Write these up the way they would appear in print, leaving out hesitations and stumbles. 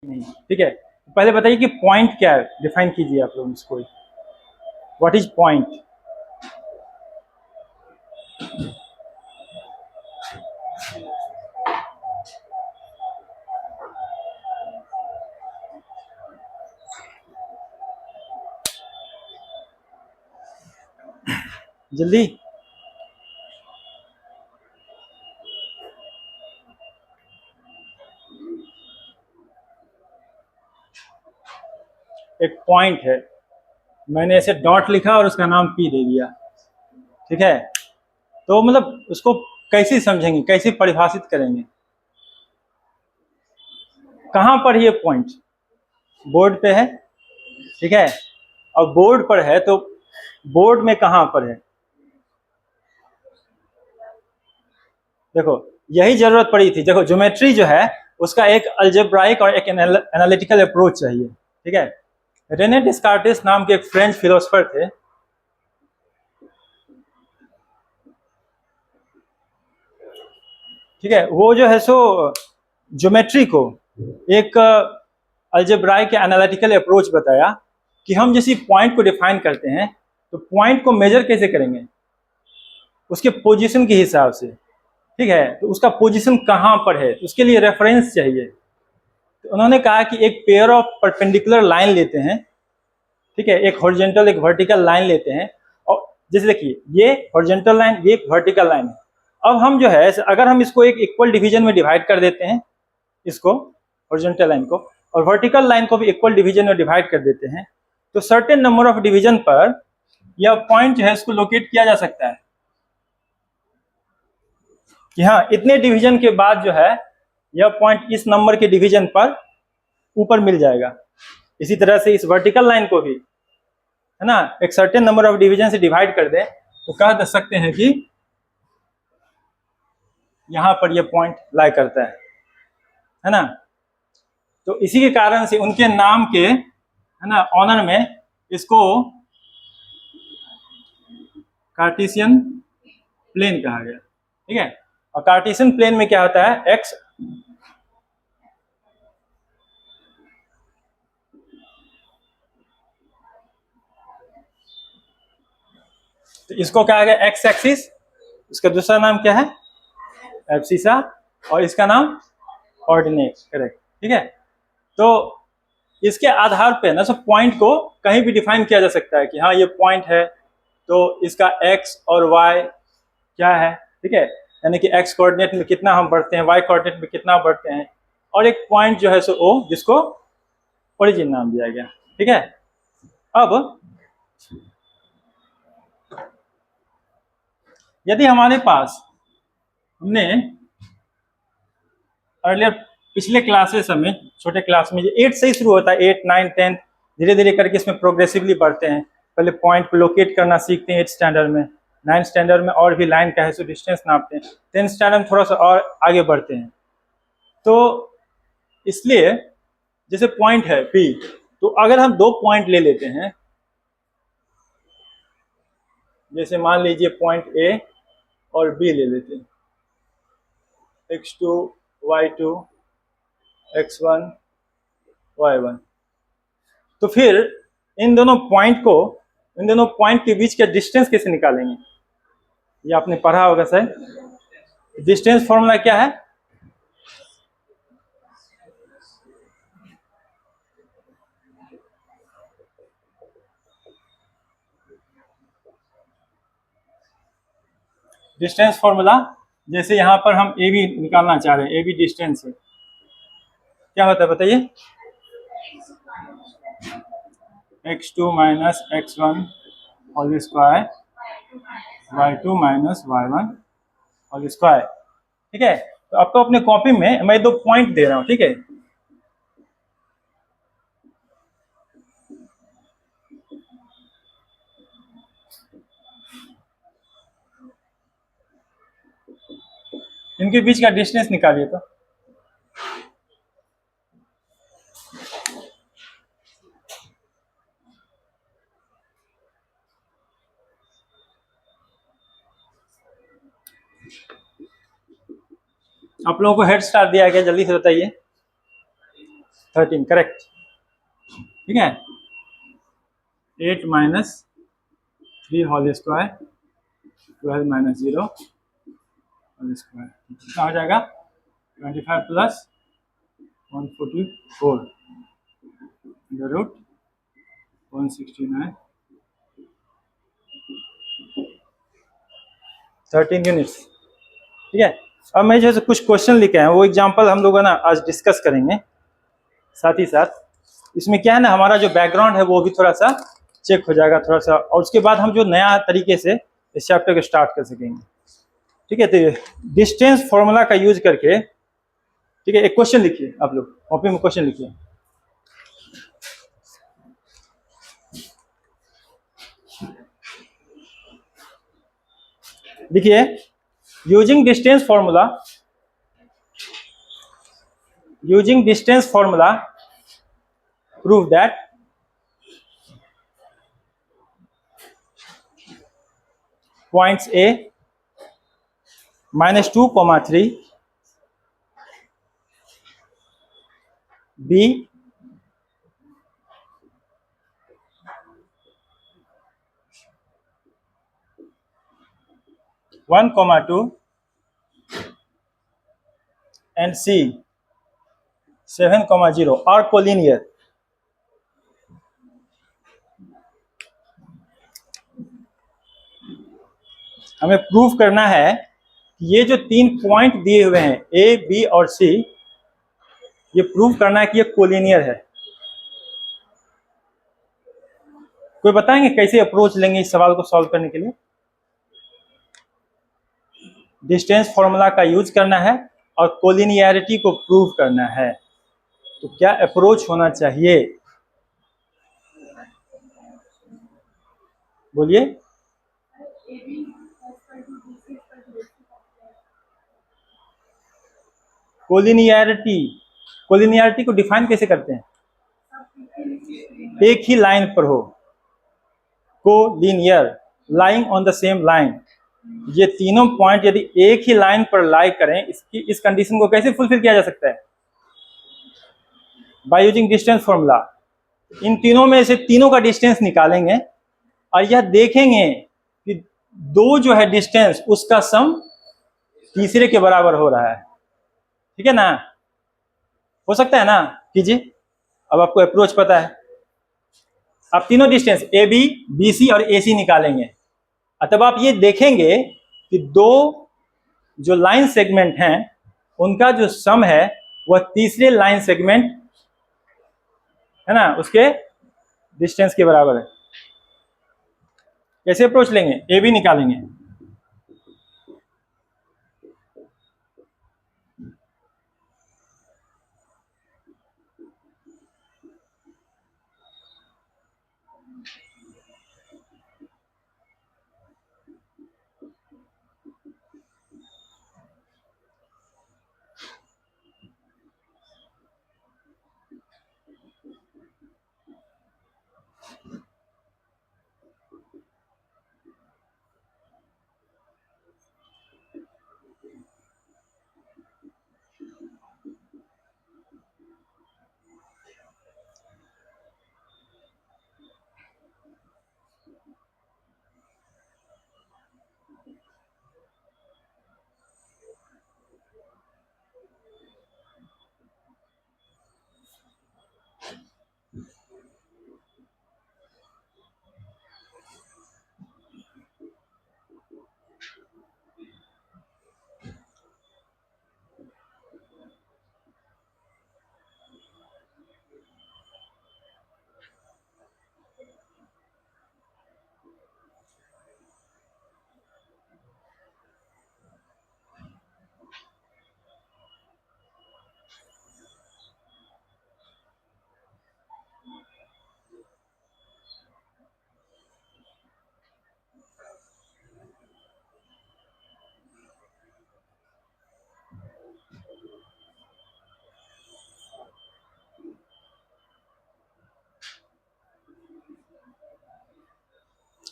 नहीं, ठीक है। पहले बताइए कि पॉइंट क्या है, डिफाइन कीजिए आप लोग इसको। What is point? जल्दी। एक पॉइंट है, मैंने ऐसे डॉट लिखा और उसका नाम पी दे दिया, ठीक है। तो मतलब उसको कैसे समझेंगे, कैसे परिभाषित करेंगे? कहाँ पर ये पॉइंट? बोर्ड पे है, ठीक है। और बोर्ड पर है तो बोर्ड में कहाँ पर है? देखो, यही जरूरत पड़ी थी। देखो, ज्योमेट्री जो है उसका एक अलजेब्राइक और एक एनालिटिकल अप्रोच चाहिए, ठीक है। रेने डिस्कार्टिस नाम के एक फ्रेंच फिलोसफर थे, ठीक है। वो जो है सो ज्योमेट्री को एक अलजेब्राइक या एनालिटिकल अप्रोच बताया कि हम जैसे पॉइंट को डिफाइन करते हैं तो पॉइंट को मेजर कैसे करेंगे? उसके पोजीशन के हिसाब से, ठीक है। तो उसका पोजीशन कहाँ पर है, तो उसके लिए रेफरेंस चाहिए। तो उन्होंने कहा कि एक पेयर ऑफ परपेंडिकुलर लाइन लेते हैं, ठीक है, एक हॉरिजॉन्टल एक वर्टिकल लाइन लेते हैं। और जैसे देखिए, ये हॉरिजॉन्टल लाइन, ये एक वर्टिकल लाइन है। अब हम जो है, अगर हम इसको एक इक्वल डिवीजन में डिवाइड कर देते हैं, इसको हॉरिजॉन्टल लाइन को, और वर्टिकल लाइन को भी इक्वल डिवीजन में डिवाइड कर देते हैं, तो सर्टेन नंबर ऑफ डिवीजन पर यह पॉइंट जो है इसको लोकेट किया जा सकता है कि हाँ, इतने डिवीजन के बाद जो है यह पॉइंट इस नंबर के डिवीजन पर ऊपर मिल जाएगा। इसी तरह से इस वर्टिकल लाइन को भी, है ना, एक सर्टेन नंबर ऑफ डिवीजन से डिवाइड कर दे तो कह सकते हैं कि यहां पर यह पॉइंट लाई करता है ना। तो इसी के कारण से उनके नाम के, है ना, ऑनर में इसको कार्टेशियन प्लेन कहा गया, ठीक है। और कार्टेशियन प्लेन में क्या होता है, एक्स, तो इसको कहा गया एक्स एक्सिस, इसका दूसरा नाम क्या है, एब्सिसा, और इसका नाम ऑर्डिनेट, करेक्ट, ठीक है। तो इसके आधार पे ना सब पॉइंट को कहीं भी डिफाइन किया जा सकता है कि हाँ, ये पॉइंट है तो इसका एक्स और वाई क्या है, ठीक है। यानी कि एक्स कोऑर्डिनेट में कितना हम बढ़ते हैं, वाई कोऑर्डिनेट में कितना बढ़ते हैं, और एक पॉइंट जो है सो ओ, जिसको ओरिजिन नाम दिया गया, ठीक है। अब यदि हमारे पास, हमने अर्लियर पिछले क्लासेस में, छोटे क्लास में, 8 से ही शुरू होता है, 8 9 10, धीरे धीरे करके इसमें प्रोग्रेसिवली बढ़ते हैं। पहले पॉइंट को लोकेट करना सीखते हैं 8 स्टैंडर्ड में, 9 स्टैंडर्ड में और भी लाइन का है सो डिस्टेंस नापते हैं, 10 स्टैंडर्ड में थोड़ा सा और आगे बढ़ते हैं। तो इसलिए जैसे पॉइंट है पी, तो अगर हम दो पॉइंट ले लेते हैं, जैसे मान लीजिए पॉइंट ए और बी ले लेते हैं, x2 y2 x1 y1, तो फिर इन दोनों पॉइंट को, इन दोनों पॉइंट के बीच का डिस्टेंस कैसे निकालेंगे? ये आपने पढ़ा होगा सर। डिस्टेंस फॉर्मूला क्या है? डिस्टेंस फॉर्मूला, जैसे यहां पर हम ए बी निकालना चाह रहे हैं, ए बी डिस्टेंस है, क्या होता है बताइए? x2 minus x1 whole square, y2 minus y1 whole square, ठीक है। तो आपको अपने कॉपी में मैं दो पॉइंट दे रहा हूं, ठीक है। इनके बीच का डिस्टेंस निकालिए। तो आप लोगों को हेड स्टार्ट दिया गया, जल्दी से बताइए। 13 करेक्ट। ठीक है, 8 minus 3 whole square 12 minus 0 whole square कितना हो जाएगा 25 प्लस 144 अंडर रूट 169 13 यूनिट्स। ठीक है, अब मैं जैसे कुछ क्वेश्चन लिखे हैं वो एग्जांपल हम लोग ना आज डिस्कस करेंगे। साथ ही साथ इसमें क्या है ना, हमारा जो बैकग्राउंड है वो भी थोड़ा सा चेक हो जाएगा थोड़ा सा, और उसके बाद हम जो नया तरीके से इस चैप्टर को स्टार्ट कर सकेंगे। ठीक है, तो डिस्टेंस फॉर्मूला का यूज करके, ठीक है, एक क्वेश्चन लिखिए आप लोग, कॉपी में क्वेश्चन लिखिए। देखिए, using distance formula prove that points A -2, 3 B 1, 2 and C 7, 0 are collinear। हमें प्रूव करना है कि ये जो 3 पॉइंट दिए हुए हैं A, B और C, ये प्रूव करना है कि ये कोलिनियर है। कोई बताएंगे कैसे अप्रोच लेंगे इस सवाल को सॉल्व करने के लिए? डिस्टेंस फॉर्मूला का यूज करना है और कोलिनियरिटी को प्रूव करना है, तो क्या अप्रोच होना चाहिए? बोलिए। कोलिनियरिटी को डिफाइन कैसे करते हैं? एक ही लाइन पर हो, collinear, lying on the same line. ये तीनों पॉइंट यदि एक ही लाइन पर लाई करें, इस कंडीशन को कैसे फुलफिल किया जा सकता है? By using distance formula. इन तीनों में से तीनों का डिस्टेंस निकालेंगे और यह देखेंगे कि दो जो है डिस्टेंस उसका सम तीसरे के बराबर हो रहा है। ठीक है ना, हो सकता है ना? कीजिए, अब आपको अप्रोच पता है, आप तीनों distance A B, B C और ए सी निकालेंगे। तब आप ये देखेंगे कि दो जो लाइन सेगमेंट हैं उनका जो सम है वह तीसरे लाइन सेगमेंट है ना उसके डिस्टेंस के बराबर है। कैसे अप्रोच लेंगे? ए बी निकालेंगे।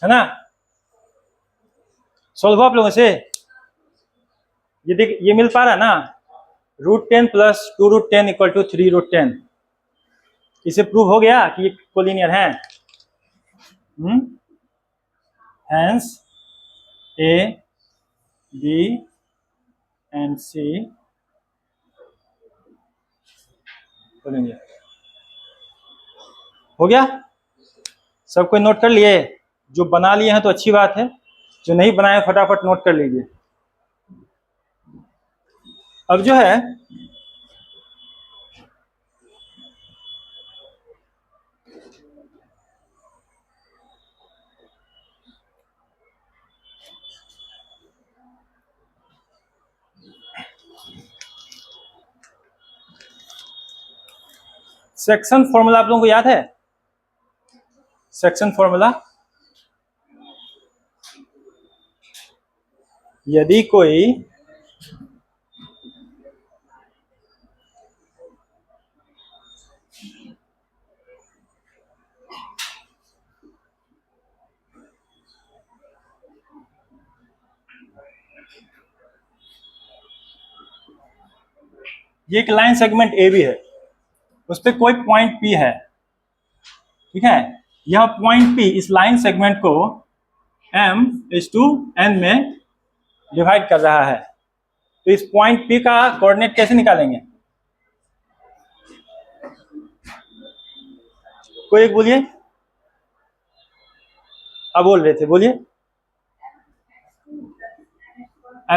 है ना, सॉल्व आप लोगों से? ये देख, ये मिल पा रहा है ना, √10 + 2√10 = 3√10। इसे प्रूव हो गया कि ये कोलिनियर है। Hence A B and C collinear. हो गया? सब कोई नोट कर लिए? जो बना लिए हैं तो अच्छी बात है, जो नहीं बनाए फटाफट नोट कर लीजिए। अब जो है सेक्शन फॉर्मूला आप लोगों को याद है? सेक्शन फॉर्मूला, यदि कोई ये एक लाइन सेगमेंट ए बी है, उस पर कोई पॉइंट पी है, ठीक है। यह पॉइंट पी इस लाइन सेगमेंट को m/n में डिवाइड कर रहा है, तो इस पॉइंट पी का कोऑर्डिनेट कैसे निकालेंगे? कोई एक बोलिए, अब बोल रहे थे, बोलिए।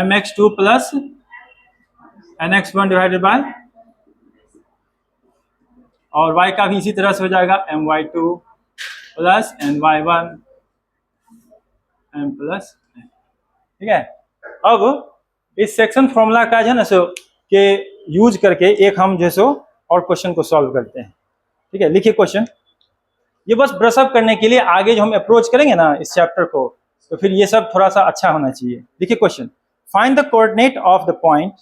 mx2 plus nx1 divided by, और y का भी इसी तरह से हो जाएगा my2 plus ny1 m plus, ठीक है। अब इस सेक्शन फॉर्मूला का जो है ना सो के यूज करके एक हम जैसो और क्वेश्चन को सॉल्व करते हैं, ठीक है। लिखिए क्वेश्चन, ये बस ब्रशअप करने के लिए, आगे जो हम अप्रोच करेंगे ना इस चैप्टर को, तो फिर ये सब थोड़ा सा अच्छा होना चाहिए। देखिए question, find the coordinate of the point,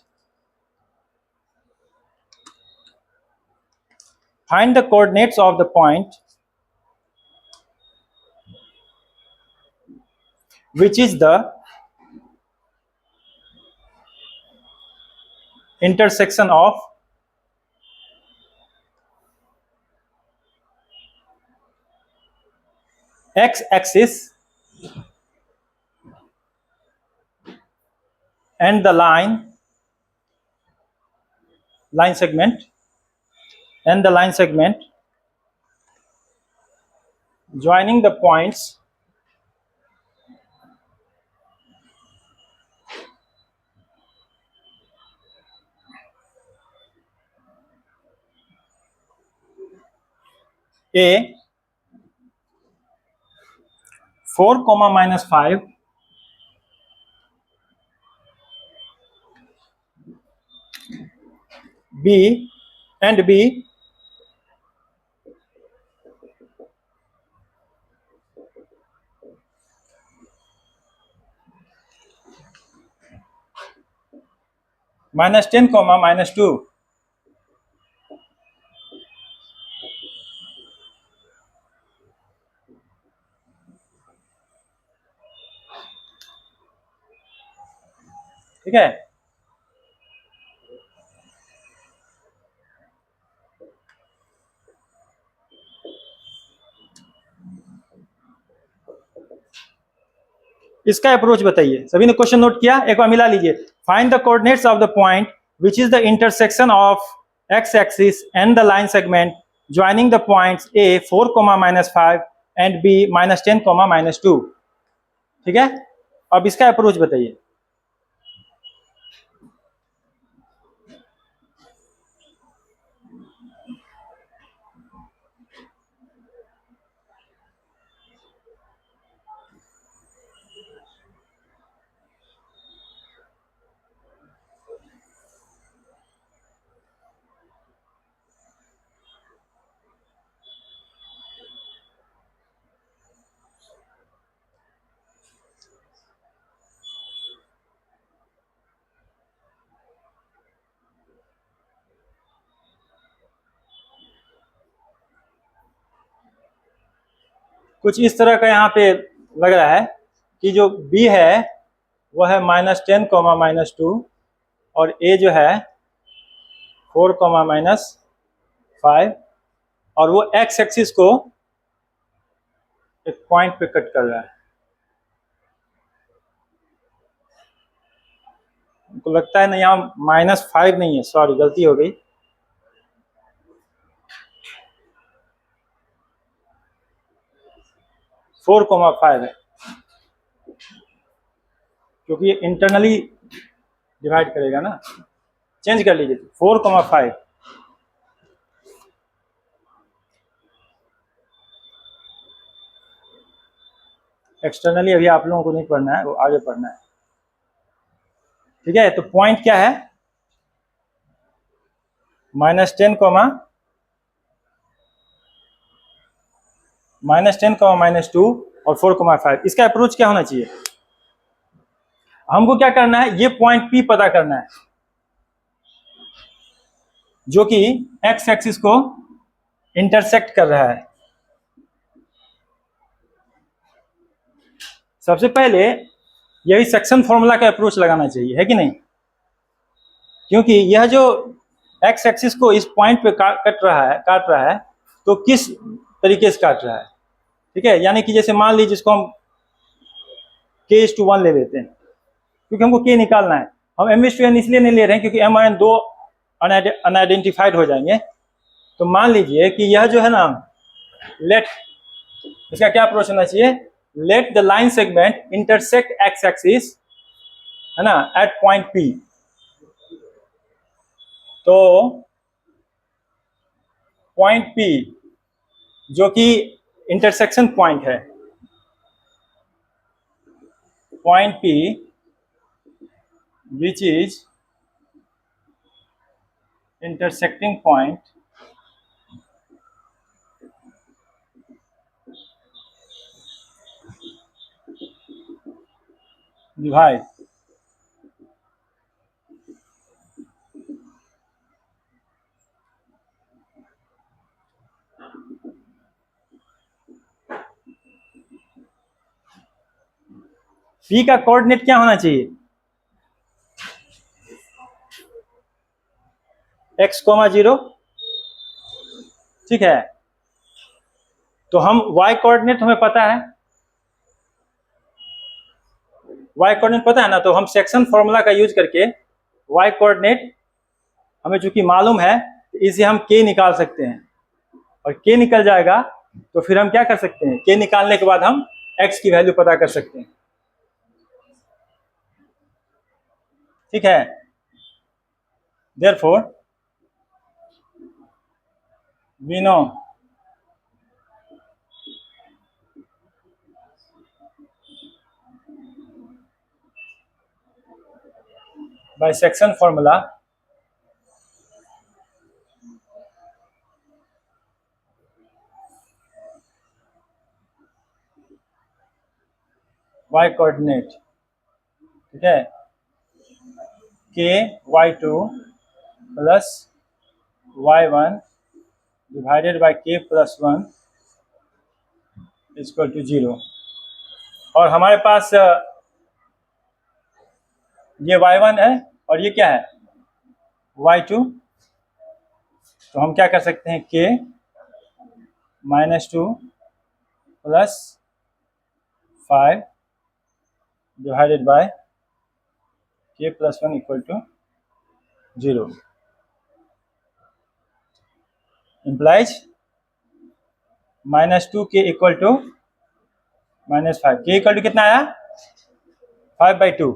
find the coordinates of the point which is the intersection of x-axis and the line segment and the line segment joining the points A 4, -5 B and B -10, -2, ठीक है। इसका approach बताइए। सभी ने question note किया? एक बार मिला लीजिए। Find the coordinates of the point which is the intersection of x axis and the line segment joining the points A 4, -5 and B -10, -2, ठीक है। अब इसका अप्रोच बताइए। कुछ इस तरह का यहाँ पे लग रहा है कि जो B है वो है -10, -2 और A जो है 4, -5 और वो एक्स एक्सिस को एक पॉइंट पे कट कर रहा है। हमको लगता है ना यहाँ -5 नहीं है, सॉरी गलती हो गई। फोर कोमा फाइव है, क्योंकि ये इंटरनली डिवाइड करेगा ना। चेंज कर लीजिए, 4,5। एक्सटर्नली अभी आप लोगों को नहीं पढ़ना है, वो आगे पढ़ना है। ठीक है, तो पॉइंट क्या है? -10, -2 और 4,5। इसका अप्रोच क्या होना चाहिए? हमको क्या करना है, ये पॉइंट P पता करना है, जो कि एक्स एक्सिस को इंटरसेक्ट कर रहा है। सबसे पहले यही सेक्शन फॉर्मूला का अप्रोच लगाना चाहिए, है कि नहीं? क्योंकि यह जो एक्स एक्सिस को इस पॉइंट पे काट रहा है, तो किस तरीके से काट रहा है? ठीक है, यानी कि जैसे मान लीजिए इसको हम k/1 ले लेते हैं, क्योंकि हमको k निकालना है। हम m/n इसलिए नहीं ले रहे हैं क्योंकि m और n दो अनआइडेंटिफाइड हो जाएंगे। तो मान लीजिए कि यह जो है ना, लेट, इसका क्या अप्रोच होना चाहिए? Let the line segment intersect x axis, है ना, एट पॉइंट P। तो पॉइंट P जो कि इंटरसेक्शन पॉइंट है, point P which is intersecting point divide P का कोऑर्डिनेट क्या होना चाहिए? x,0। ठीक है, तो हम y कोऑर्डिनेट हमें पता है, y कोऑर्डिनेट पता है ना, तो हम सेक्शन फॉर्मूला का यूज करके y कोऑर्डिनेट हमें चूंकि मालूम है, तो इसे हम k निकाल सकते हैं। और k निकल जाएगा तो फिर हम क्या कर सकते हैं, k निकालने के बाद हम x की वैल्यू पता कर सकते हैं। ठीक है, therefore we know by section formula y coordinate, ठीक है, k/y2 plus y1 divided by k+1 equal to 0। और हमारे पास ये y1 है और ये क्या है, y2। तो हम क्या कर सकते हैं, k-2 plus 5 divided by k+1 equal to 0 implies -2k equal to -5। k equal to कितना आया, 5/2।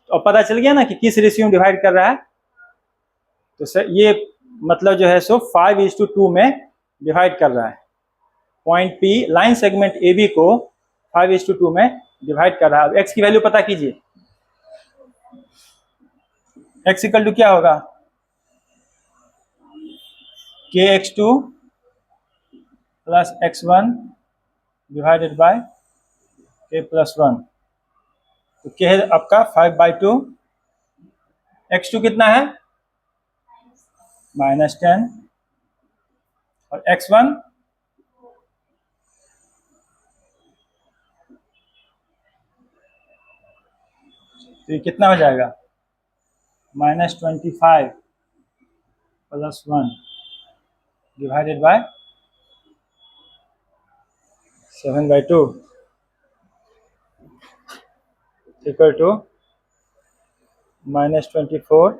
तो अब पता चल गया ना कि किस रेशियो में डिवाइड कर रहा है। तो सर ये मतलब जो है सो 5:2 में डिवाइड कर रहा है। Point P line segment AB को 5:2 में डिवाइड कर रहा है। अब x की वैल्यू पता कीजिए, x इक्वल टू क्या होगा, kx2 plus x1 divided by k+1। तो k है आपका 5/2, x2 कितना है, -10, और x1 तो ये कितना हो जाएगा, -25 + 1। डिवाइडेड बाय 7/2 इक्वल टू -24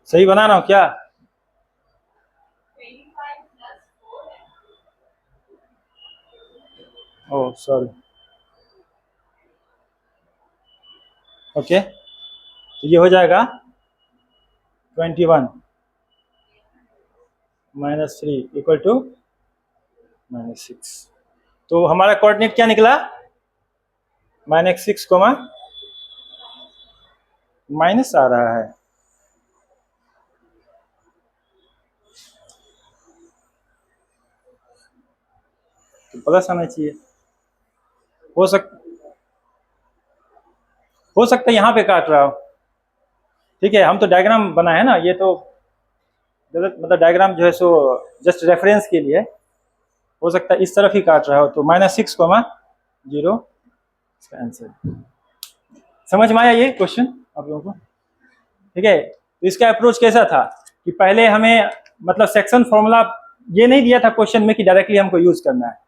सही बना रहा हूँ क्या? ओह सॉरी, ओके, तो ये हो जाएगा 21 -3 इक्वल टू -6। तो हमारा कोऑर्डिनेट क्या निकला? -6 कोमा माइनस आ रहा है। तो प्लस आना चाहिए। हो सकता है यहाँ पे काट रहा हो। ठीक है, हम तो डायग्राम बनाए है ना, ये तो गलत, मतलब डायग्राम जो है सो जस्ट रेफरेंस के लिए। हो सकता है इस तरफ ही काट रहा हो, तो -6 कोमा 0 इसका आंसर। समझ में आया ये क्वेश्चन आप लोगों को? ठीक है, तो इसका अप्रोच कैसा था कि पहले हमें मतलब सेक्शन फॉर्मूला ये नहीं दिया था क्वेश्चन में कि डायरेक्टली हमको यूज करना है।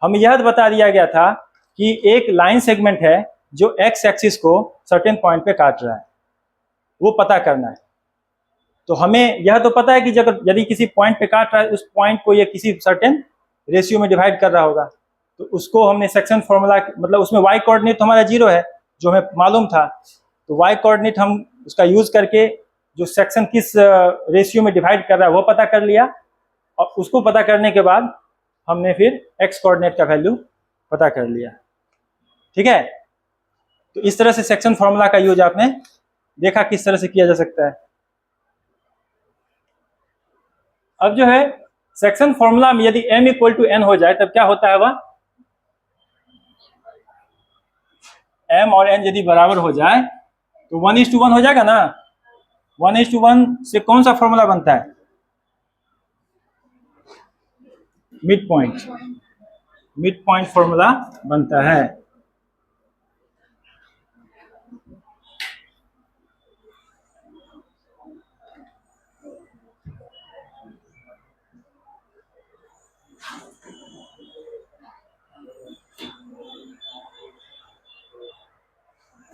हमें यह बता दिया गया था कि एक लाइन सेगमेंट है जो एक्स एक्सिस को सर्टेन पॉइंट पे काट रहा है, वो पता करना है। तो हमें यह तो पता है कि जब यदि किसी पॉइंट पे काट रहा है, उस पॉइंट को ये किसी सर्टेन रेशियो में डिवाइड कर रहा होगा। तो उसको हमने सेक्शन फॉर्मूला, मतलब उसमें वाई कोऑर्डिनेट तो हमारा 0 है जो हमें मालूम था, तो वाई कोऑर्डिनेट हम उसका यूज करके जो सेक्शन किस रेशियो में डिवाइड कर रहा है वो पता कर लिया, और उसको पता करने के बाद हमने फिर एक्स कोऑर्डिनेट का वैल्यू पता कर लिया। ठीक है, तो इस तरह से सेक्शन फॉर्मूला का यूज आपने देखा किस तरह से किया जा सकता है। अब जो है सेक्शन फॉर्मूला में यदि m इक्वल टू n हो जाए तब क्या होता है? वह m और n यदि बराबर हो जाए तो 1:1 हो जाएगा ना। 1:1 से कौन सा फॉर्मूला बनता है? मिड पॉइंट फॉर्मूला बनता है।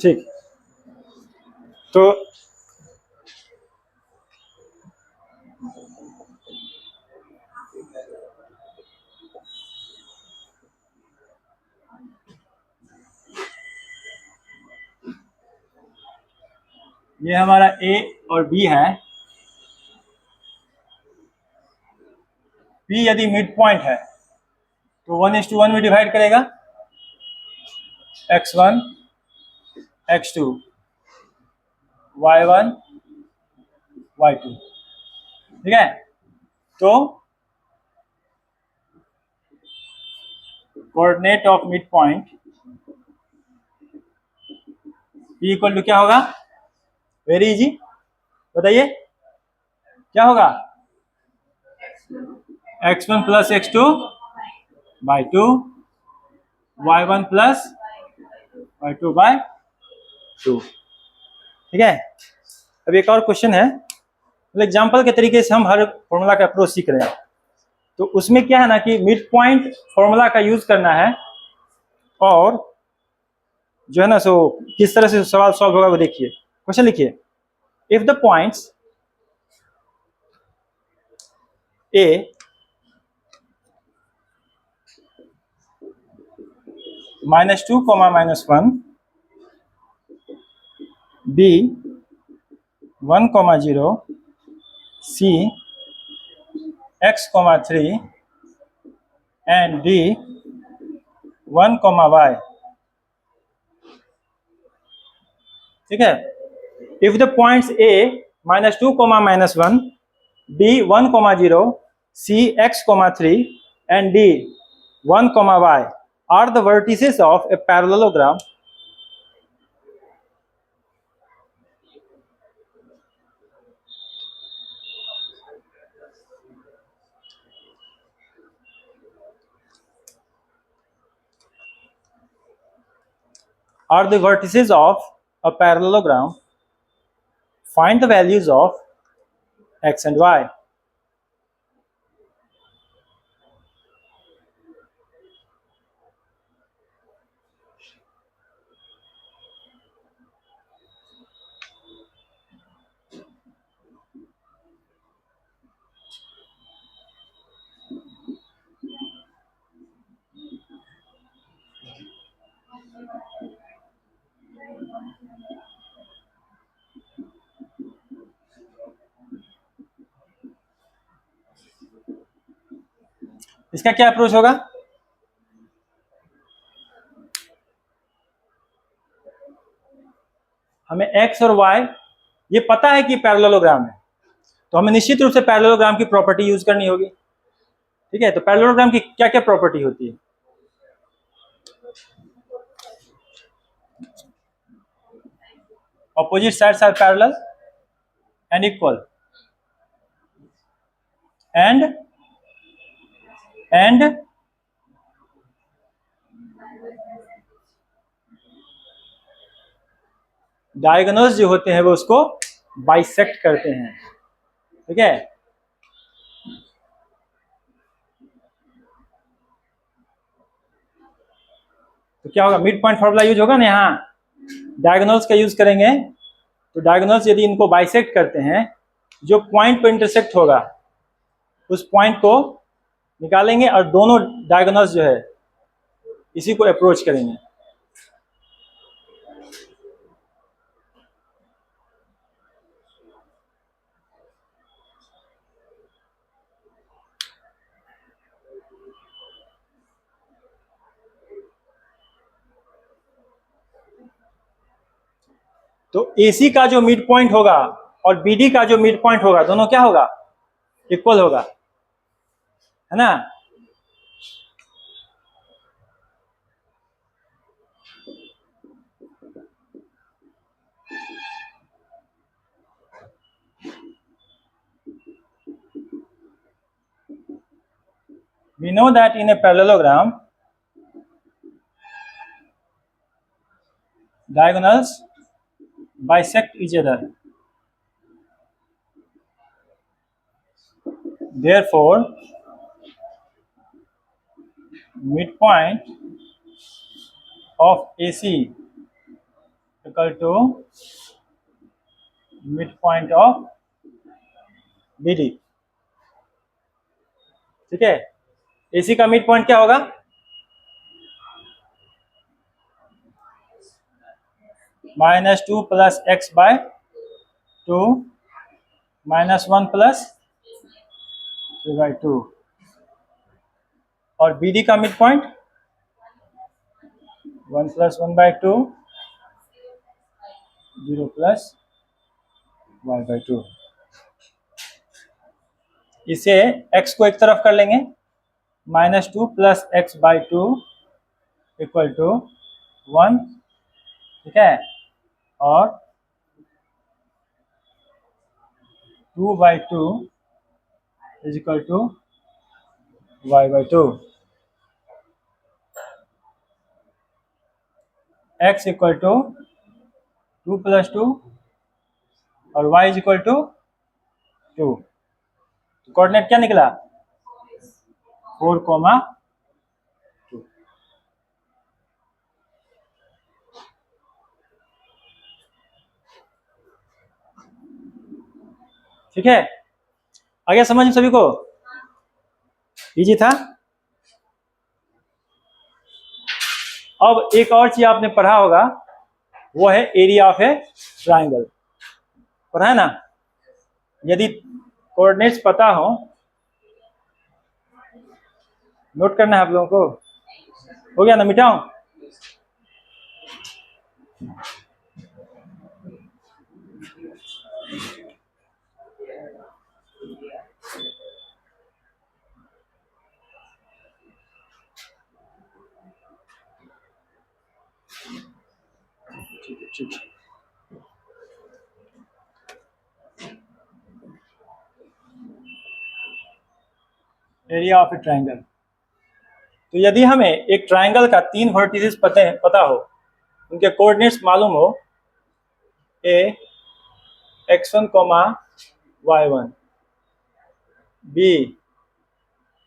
ठीक, तो ये हमारा A और B है। P यदि मिड पॉइंट है तो 1:1 में डिवाइड करेगा x1 x2 y1 y2। ठीक है, तो coordinate of mid point P equal to क्या होगा? वेरी इजी, बताइए क्या होगा? x1 plus x2 by 2 y1 plus y2 by 2। ठीक है, अब एक और क्वेश्चन है, मतलब एग्जाम्पल के तरीके से हम हर फॉर्मूला का अप्रोच सीख रहे हैं। तो उसमें क्या है ना कि मिड पॉइंट फॉर्मूला का यूज करना है, और जो है ना सो किस तरह से सवाल सॉल्व होगा वो देखिए। क्वेश्चन लिखिए, if the points A -2, -1, B 1, 0, C x, 3 and D 1, y। ठीक है, if the points A -2, -1, B 1, 0, C x, 3 and D 1, y are the vertices of a parallelogram find the values of x and y। इसका क्या approach होगा? हमें x और y ये पता है कि पैरेललोग्राम है, तो हमें निश्चित रूप से पैरेललोग्राम की प्रॉपर्टी यूज करनी होगी। ठीक है, तो पैरेललोग्राम की क्या क्या प्रॉपर्टी होती है? Opposite sides are parallel and equal and diagonals जो होते हैं वो उसको बाइसेक्ट करते हैं। ठीक है, तो क्या होगा? मिड पॉइंट फॉर्मूला यूज होगा ना, यहाँ डायगोनल्स का यूज करेंगे। तो डायगोनल्स यदि इनको बाइसेक्ट करते हैं, जो पॉइंट पर इंटरसेक्ट होगा उस पॉइंट को निकालेंगे और दोनों डायगोनल्स जो है इसी को अप्रोच करेंगे। तो AC का जो मिड पॉइंट होगा और BD का जो मिड पॉइंट होगा, दोनों क्या होगा? इक्वल होगा, है ना? We know that in a parallelogram, diagonals bisect each other. Therefore, midpoint of AC equal to midpoint of BD. ठीक है, AC का मिड पॉइंट क्या होगा? -2 प्लस x बाय 2 -1 प्लस 3/2। और BD का mid point 1 plus 1/2 0 plus y/2। इसे x को एक तरफ कर लेंगे, -2 प्लस x/2 इक्वल टू 1। ठीक है, और 2/2 is equal to y/2। x equal to 2 plus 2 और y is equal to 2। Coordinate क्या निकला? 4,2। ठीक है, आ गया समझ में सभी को? इजी था। अब एक और चीज आपने पढ़ा होगा, वो है एरिया ऑफ ए ट्राइंगल। पढ़ा है ना? यदि कोऑर्डिनेट्स पता हो, नोट करना है आप लोगों को। हो गया ना? मिटाऊं? ठीक है। Area of a triangle. तो यदि हमें एक ट्राइंगल का 3 वर्टिसेस पता हो, उनके कोऑर्डिनेट्स मालूम हो, A, x1 comma y1, b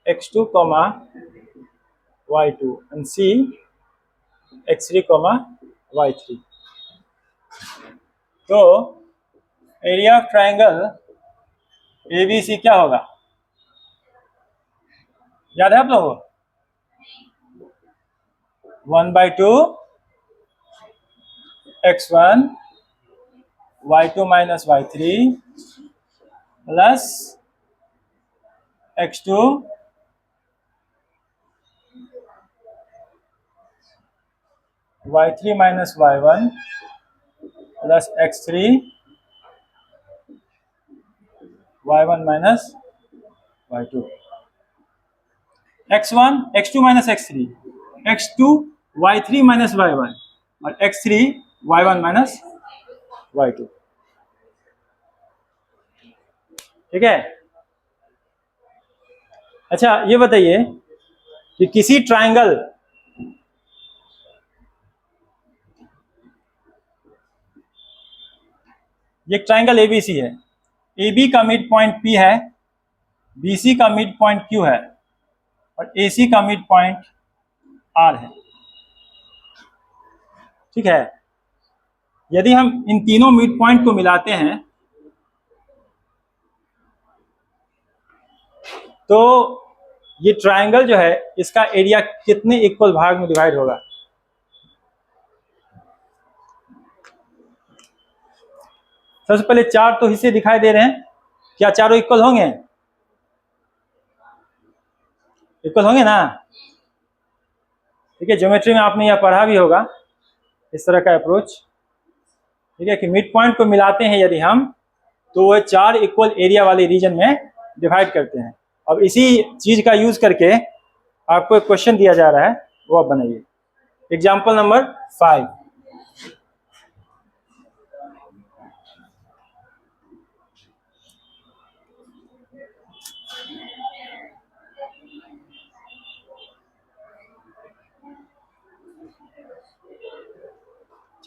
x2 comma y2 and c x3 comma y3। तो एरिया ऑफ ट्राइंगल ABC क्या होगा, याद है आप लोगों को? 1/2 x1 y2 minus y3 plus x2 y3 minus y1 plus x3 y1 minus y2, x1 x2 minus x3, x2 y3 minus y1 और x3 y1 minus y2। ठीक है। अच्छा ये बताइए कि किसी ट्राइंगल, ये ट्राइंगल एबीसी है, AB का मिड पॉइंट P है, BC का मिड पॉइंट Q है और AC का मिड पॉइंट R है। ठीक है। यदि हम इन तीनों मिड पॉइंट को मिलाते हैं तो ये ट्राइंगल जो है इसका एरिया कितने इक्वल भाग में डिवाइड होगा? सबसे पहले चार तो हिस्से दिखाई दे रहे हैं, क्या चारों इक्वल होंगे? इक्वल होंगे ना? ठीक है, ज्योमेट्री में आपने यह पढ़ा भी होगा, इस तरह का अप्रोच। ठीक है कि मिड पॉइंट को मिलाते हैं यदि हम, तो वह चार इक्वल एरिया वाले रीजन में डिवाइड करते हैं। अब इसी चीज का यूज करके आपको एक क्वेश्चन दिया जा रहा है, वो आप बनाइए। Example number 5।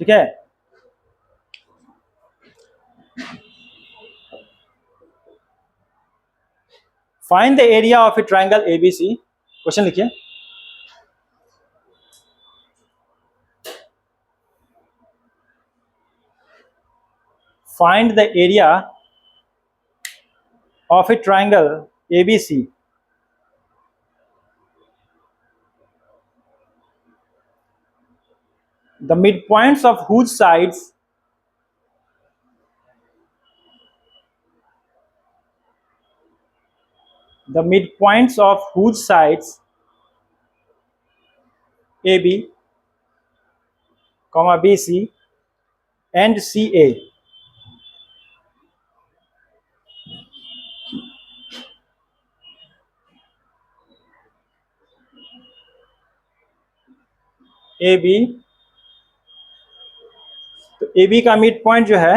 ठीक है, find the area of a triangle ABC. Question लिखिए। Find the area of a triangle ABC the midpoints of whose sides AB, BC and CA AB, तो AB का मिड पॉइंट जो है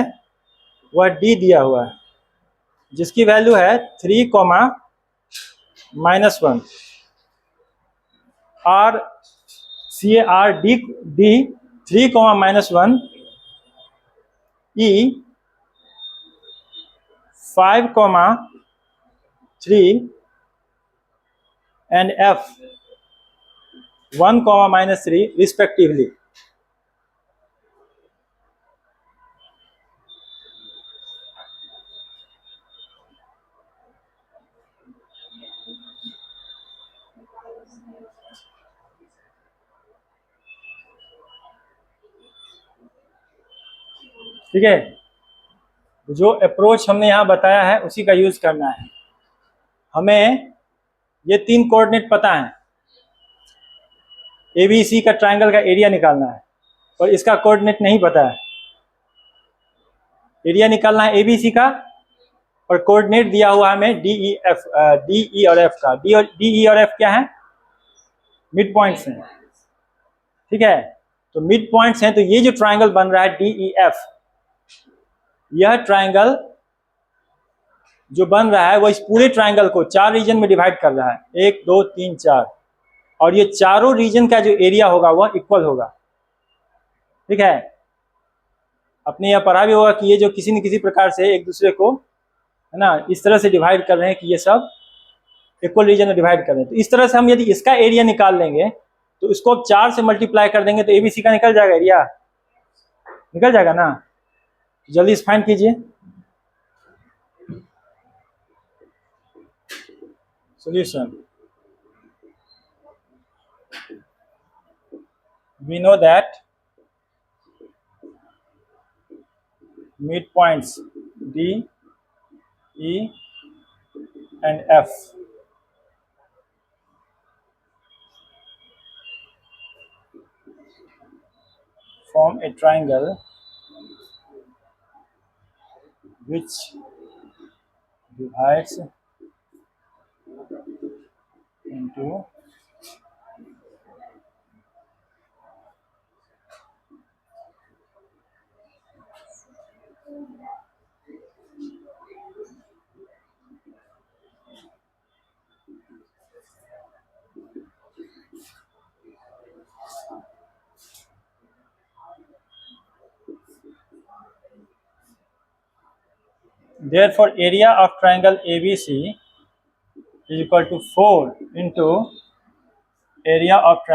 वह D दिया हुआ है, जिसकी वैल्यू है 3, -1 और CAR D 3, -1 E 5, 3 and F 1, -3 respectively। ठीक है, जो अप्रोच हमने यहाँ बताया है उसी का यूज करना है। हमें ये 3 कोऑर्डिनेट पता है, ABC का ट्राइंगल का एरिया निकालना है और इसका कोऑर्डिनेट नहीं पता है। एरिया निकालना है ABC का और कोऑर्डिनेट दिया हुआ है हमें DE और F का। DE और F क्या है? मिड पॉइंट्स हैं। ठीक है, तो मिड पॉइंट्स हैं, तो ये जो ट्राइंगल बन रहा है DEF, यह ट्राइंगल जो बन रहा है वो इस पूरे ट्राइंगल को 4 रीजन में डिवाइड कर रहा है, 1 2 3 4, और ये चारों रीजन का जो एरिया होगा वह इक्वल होगा। ठीक है, आपने यह पढ़ा भी होगा कि ये जो किसी न किसी प्रकार से एक दूसरे को, है ना, इस तरह से डिवाइड कर रहे हैं कि ये सब इक्वल रीजन में डिवाइड कर रहे हैं। तो इस तरह से हम यदि इसका एरिया निकाल लेंगे तो इसको अब 4 से मल्टीप्लाई कर देंगे तो एबीसी का निकल जाएगा एरिया, निकल जाएगा ना। जल्दी इस फाइंड कीजिए solution. We know that midpoints D, E and F form a triangle which divides into therefore area of triangle ABC is equal to 4 into area of triangle